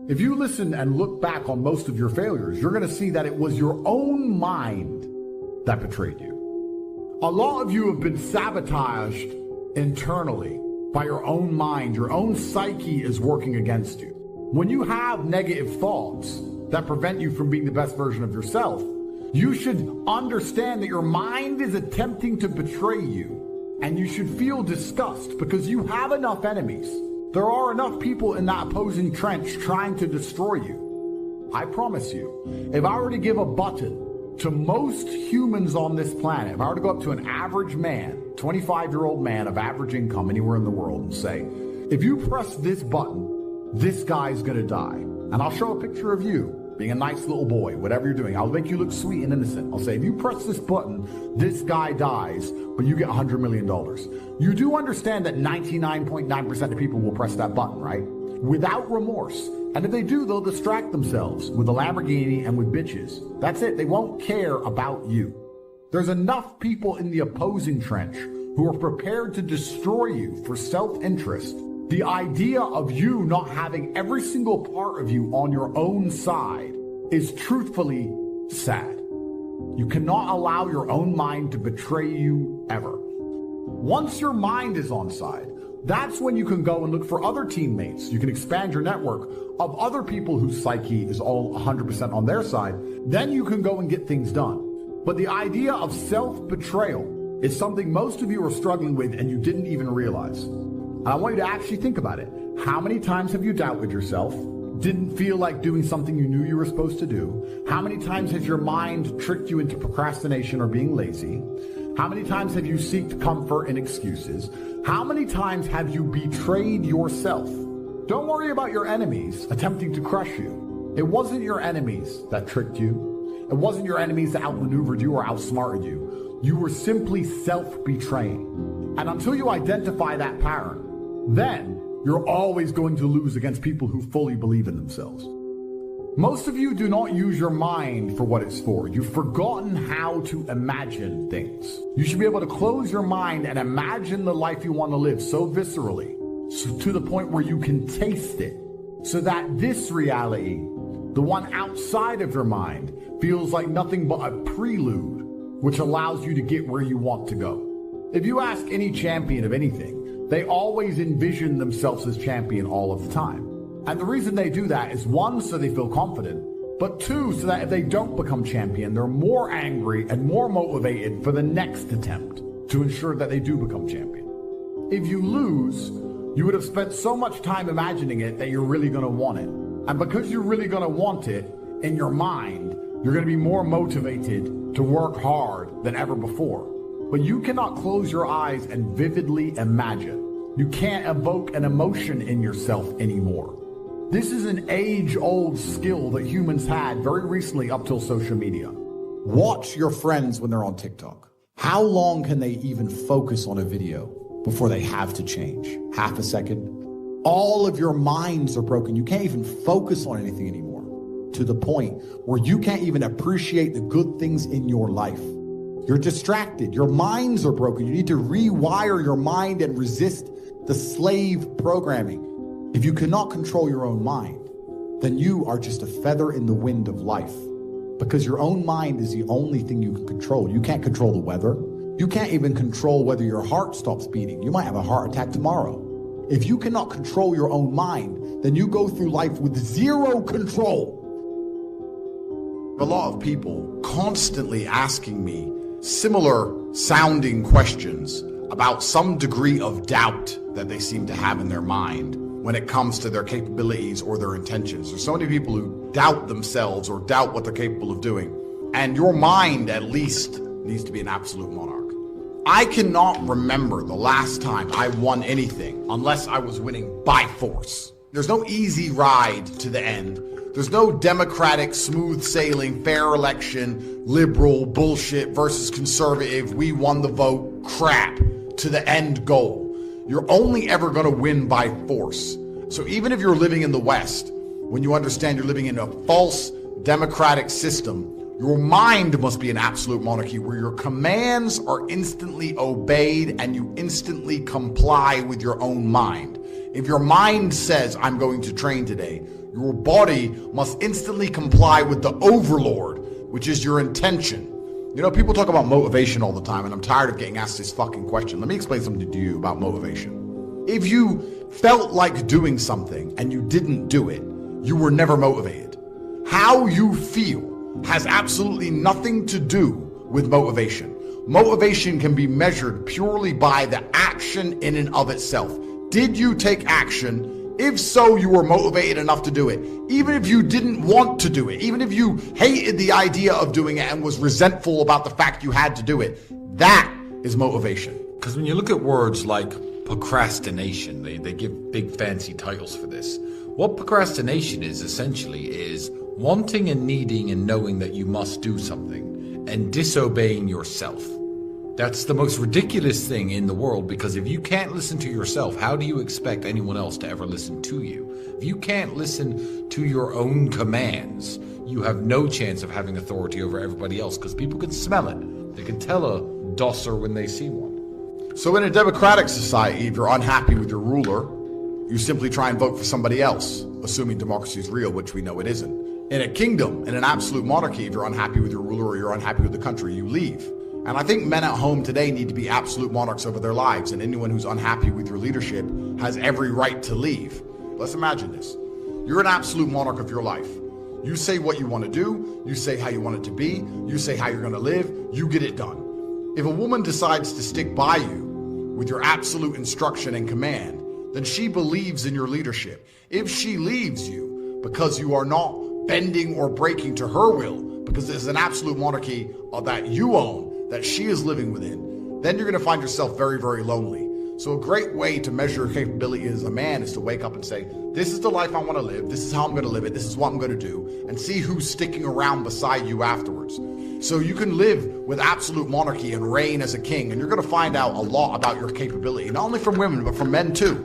If you listen and look back on most of your failures, you're going to see that it was your own mind that betrayed you. A lot of you have been sabotaged internally by your own mind. Your own psyche is working against you. When you have negative thoughts that prevent you from being the best version of yourself, you should understand that your mind is attempting to betray you, and you should feel disgust because you have enough enemies. There are enough people in that opposing trench trying to destroy you. I promise you, if I were to give a button to most humans on this planet, if I were to go up to an average man, 25-year-old man of average income anywhere in the world, and say, if you press this button, this guy's gonna die. And I'll show a picture of you being a nice little boy, whatever you're doing. I'll make you look sweet and innocent. I'll say, if you press this button, this guy dies, but you get $100 million. You do understand that 99.9% of people will press that button, right? Without remorse. And if they do, they'll distract themselves with a Lamborghini and with bitches. That's it. They won't care about you. There's enough people in the opposing trench who are prepared to destroy you for self-interest. The idea of you not having every single part of you on your own side is truthfully sad. You cannot allow your own mind to betray you ever. Once your mind is on side, that's when you can go and look for other teammates. You can expand your network of other people whose psyche is all 100% on their side. Then you can go and get things done. But the idea of self-betrayal is something most of you are struggling with and you didn't even realize. And I want you to actually think about it. How many times have you doubted yourself? Didn't feel like doing something you knew you were supposed to do? How many times has your mind tricked you into procrastination or being lazy? How many times have you sought comfort in excuses? How many times have you betrayed yourself? Don't worry about your enemies attempting to crush you. It wasn't your enemies that tricked you. It wasn't your enemies that outmaneuvered you or outsmarted you. You were simply self-betraying. And until you identify that pattern, then you're always going to lose against people who fully believe in themselves. Most of you do not use your mind for what it's for. You've forgotten how to imagine things. You should be able to close your mind and imagine the life you want to live so viscerally, to the point where you can taste it, so that this reality, the one outside of your mind, feels like nothing but a prelude, which allows you to get where you want to go. If you ask any champion of anything, they always envision themselves as champion all of the time. And the reason they do that is, one, so they feel confident, but two, so that if they don't become champion, they're more angry and more motivated for the next attempt to ensure that they do become champion. If you lose, you would have spent so much time imagining it that you're really going to want it. And because you're really going to want it in your mind, you're going to be more motivated to work hard than ever before. But you cannot close your eyes and vividly imagine. You can't evoke an emotion in yourself anymore. This is an age-old skill that humans had very recently up till social media. Watch your friends when they're on TikTok. How long can they even focus on a video before they have to change? Half a second? All of your minds are broken. You can't even focus on anything anymore, to the point where you can't even appreciate the good things in your life. You're distracted. Your minds are broken. You need to rewire your mind and resist the slave programming. If you cannot control your own mind, then you are just a feather in the wind of life, because your own mind is the only thing you can control. You can't control the weather. You can't even control whether your heart stops beating. You might have a heart attack tomorrow. If you cannot control your own mind, then you go through life with zero control. A lot of people constantly asking me similar sounding questions about some degree of doubt that they seem to have in their mind when it comes to their capabilities or their intentions. There's so many people who doubt themselves or doubt what they're capable of doing. And your mind, at least, needs to be an absolute monarch. I cannot remember the last time I won anything unless I was winning by force. There's no easy ride to the end. There's no democratic, smooth sailing, fair election, liberal, bullshit versus conservative, we won the vote, crap, to the end goal. You're only ever going to win by force. So even if you're living in the West, when you understand you're living in a false democratic system, your mind must be an absolute monarchy where your commands are instantly obeyed and you instantly comply with your own mind. If your mind says, I'm going to train today, Your body must instantly comply with the overlord, which is your intention. You know, people talk about motivation all the time, and I'm tired of getting asked this fucking question. Let me explain something to you about motivation. If you felt like doing something and you didn't do it, you were never motivated. How you feel has absolutely nothing to do with motivation. Motivation can be measured purely by the action in and of itself. Did you take action? If so, you were motivated enough to do it. Even if you didn't want to do it, even if you hated the idea of doing it and was resentful about the fact you had to do it, that is motivation. Because when you look at words like procrastination, they give big fancy titles for this. What procrastination is essentially is wanting and needing and knowing that you must do something and disobeying yourself. That's the most ridiculous thing in the world, because if you can't listen to yourself, how do you expect anyone else to ever listen to you? If you can't listen to your own commands, you have no chance of having authority over everybody else, because people can smell it. They can tell a dosser when they see one. So in a democratic society, if you're unhappy with your ruler, you simply try and vote for somebody else, assuming democracy is real, which we know it isn't. In a kingdom, in an absolute monarchy, if you're unhappy with your ruler or you're unhappy with the country, you leave. And I think men at home today need to be absolute monarchs over their lives, and anyone who's unhappy with your leadership has every right to leave. Let's imagine this. You're an absolute monarch of your life. You say what you want to do, you say how you want it to be, you say how you're going to live, you get it done. If a woman decides to stick by you with your absolute instruction and command, then she believes in your leadership. If she leaves you because you are not bending or breaking to her will, because there's an absolute monarchy that you own, that she is living within, then you're going to find yourself very, very lonely. So a great way to measure your capability as a man is to wake up and say, this is the life I want to live, this is how I'm going to live it, this is what I'm going to do, and see who's sticking around beside you afterwards. So you can live with absolute monarchy and reign as a king, and you're going to find out a lot about your capability, not only from women, but from men too.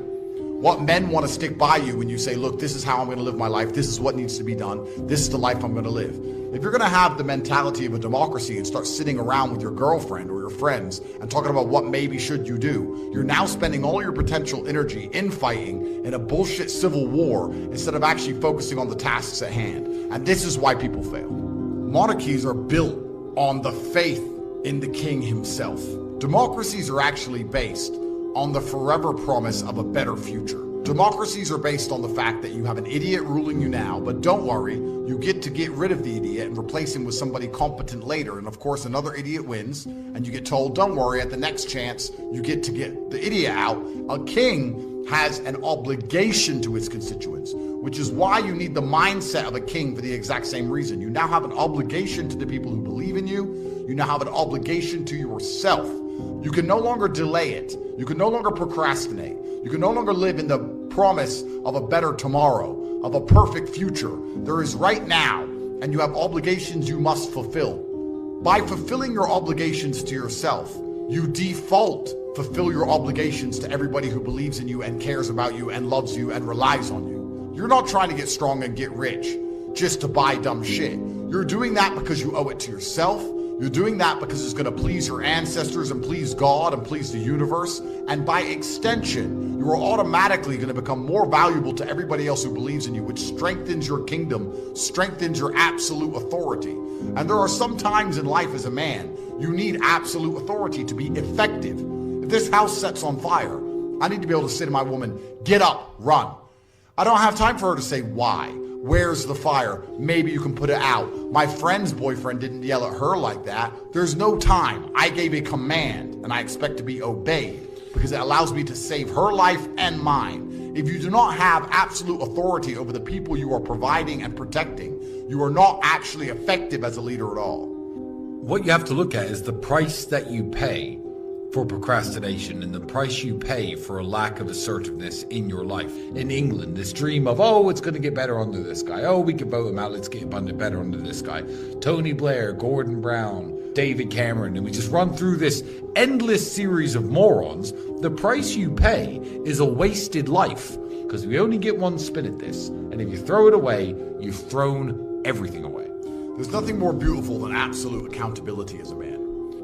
What men want to stick by you when you say, look, this is how I'm going to live my life, this is what needs to be done, this is the life I'm going to live. If you're going to have the mentality of a democracy and start sitting around with your girlfriend or your friends and talking about what maybe should you do, you're now spending all your potential energy infighting in a bullshit civil war instead of actually focusing on the tasks at hand. And this is why people fail. Monarchies are built on the faith in the king himself. Democracies are actually based on the forever promise of a better future. Democracies are based on the fact that you have an idiot ruling you now, but don't worry, you get to get rid of the idiot and replace him with somebody competent later. And of course, another idiot wins, and you get told, don't worry, at the next chance, you get to get the idiot out. A king has an obligation to his constituents, which is why you need the mindset of a king for the exact same reason. You now have an obligation to the people who believe in you. You now have an obligation to yourself. You can no longer delay it. You can no longer procrastinate. You can no longer live in the promise of a better tomorrow, of a perfect future. There is right now, and you have obligations you must fulfill. By fulfilling your obligations to yourself, you default fulfill your obligations to everybody who believes in you and cares about you and loves you and relies on you. You're not trying to get strong and get rich just to buy dumb shit. You're doing that because you owe it to yourself. You're doing that because it's going to please your ancestors and please God and please the universe. And by extension, you are automatically going to become more valuable to everybody else who believes in you, which strengthens your kingdom, strengthens your absolute authority. And there are some times in life as a man, you need absolute authority to be effective. If this house sets on fire, I need to be able to say to my woman, get up, run. I don't have time for her to say why. Where's the fire? Maybe you can put it out. My friend's boyfriend didn't yell at her like that. There's no time. I gave a command and I expect to be obeyed because it allows me to save her life and mine. If you do not have absolute authority over the people you are providing and protecting, you are not actually effective as a leader at all. What you have to look at is the price that you pay for procrastination and the price you pay for a lack of assertiveness in your life. In England, this dream of, oh, it's going to get better under this guy. Oh, we can vote him out. Let's get better under this guy. Tony Blair, Gordon Brown, David Cameron, and we just run through this endless series of morons. The price you pay is a wasted life because we only get one spin at this. And if you throw it away, you've thrown everything away. There's nothing more beautiful than absolute accountability as a man.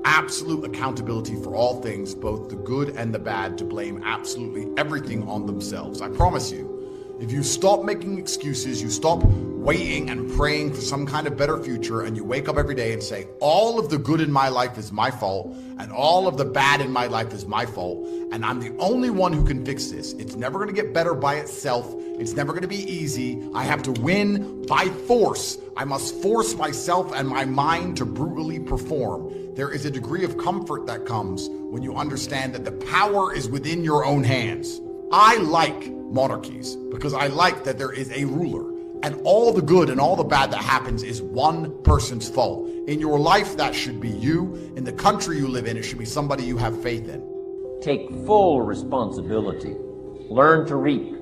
Absolute accountability for all things, both the good and the bad, to blame absolutely everything on themselves. I promise you, If you stop making excuses, you stop waiting and praying for some kind of better future, and you wake up every day and say, all of the good in my life is my fault, and all of the bad in my life is my fault, and I'm the only one who can fix this. It's never going to get better by itself. It's never going to be easy. I have to win by force. I must force myself and my mind to brutally perform. There is a degree of comfort that comes when you understand that the power is within your own hands. I like monarchies because I like that there is a ruler, and all the good and all the bad that happens is one person's fault. In your life, that should be you. In the country you live in, it should be somebody you have faith in. Take full responsibility. Learn to reap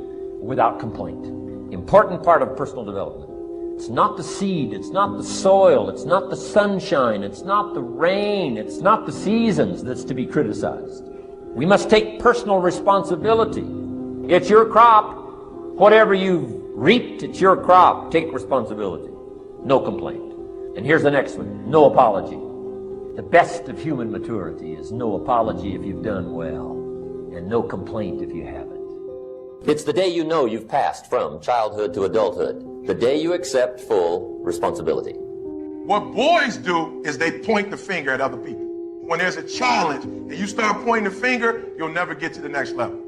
without complaint. Important part of personal development. It's not the seed, it's not the soil, it's not the sunshine, it's not the rain, it's not the seasons that's to be criticized. We must take personal responsibility. It's your crop. Whatever you've reaped, it's your crop. Take responsibility. No complaint. And here's the next one. No apology. The best of human maturity is no apology if you've done well, and no complaint if you haven't. It's the day you know you've passed from childhood to adulthood. The day you accept full responsibility. What boys do is they point the finger at other people. When there's a challenge and you start pointing the finger, you'll never get to the next level.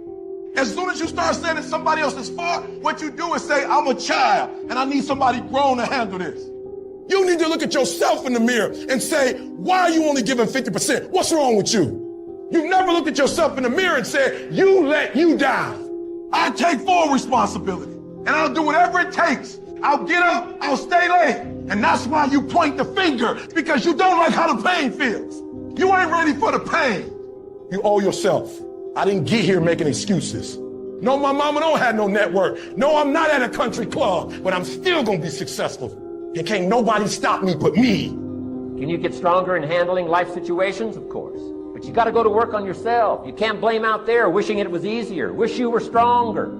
As soon as you start saying it's somebody else's fault, what you do is say, I'm a child and I need somebody grown to handle this. You need to look at yourself in the mirror and say, why are you only giving 50%? What's wrong with you? You've never looked at yourself in the mirror and said, you let you down. I take full responsibility and I'll do whatever it takes. I'll get up, I'll stay late. And that's why you point the finger, because you don't like how the pain feels. You ain't ready for the pain. You owe yourself. I didn't get here making excuses. No, my mama don't have no network. No, I'm not at a country club, but I'm still gonna be successful. And can't nobody stop me but me. Can you get stronger in handling life situations? Of course. But you gotta go to work on yourself. You can't blame out there wishing it was easier. Wish you were stronger.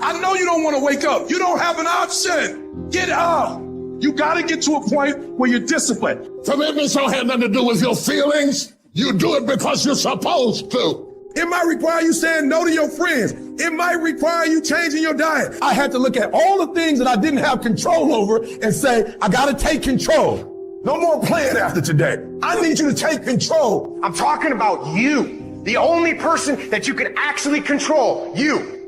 I know you don't want to wake up. You don't have an option. Get up. You got to get to a point where you're disciplined. Commitments don't have nothing to do with your feelings. You do it because you're supposed to. It might require you saying no to your friends. It might require you changing your diet. I had to look at all the things that I didn't have control over and say, I got to take control. No more playing after today. I need you to take control. I'm talking about you. The only person that you can actually control. You.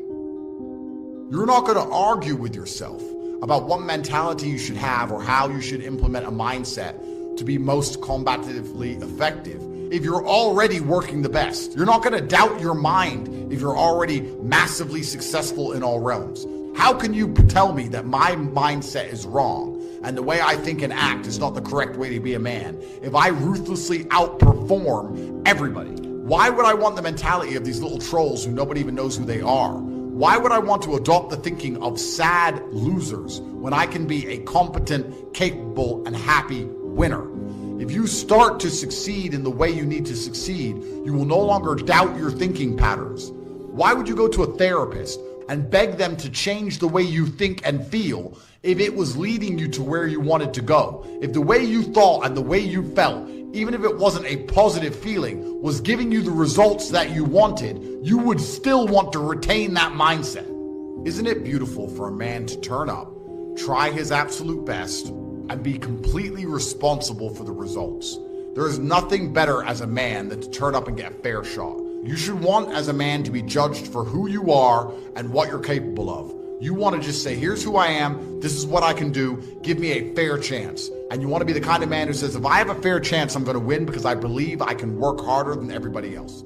You're not going to argue with yourself about what mentality you should have or how you should implement a mindset to be most combatively effective if you're already working the best. You're not going to doubt your mind if you're already massively successful in all realms. How can you tell me that my mindset is wrong and the way I think and act is not the correct way to be a man if I ruthlessly outperform everybody? Why would I want the mentality of these little trolls who nobody even knows who they are? Why would I want to adopt the thinking of sad losers when I can be a competent, capable, and happy winner? If you start to succeed in the way you need to succeed, you will no longer doubt your thinking patterns. Why would you go to a therapist and beg them to change the way you think and feel if it was leading you to where you wanted to go? If the way you thought and the way you felt, even if it wasn't a positive feeling, was giving you the results that you wanted, you would still want to retain that mindset. Isn't it beautiful for a man to turn up, try his absolute best, and be completely responsible for the results? There is nothing better as a man than to turn up and get a fair shot. You should want as a man to be judged for who you are and what you're capable of. You want to just say, here's who I am, this is what I can do, give me a fair chance. And you want to be the kind of man who says, if I have a fair chance, I'm going to win because I believe I can work harder than everybody else.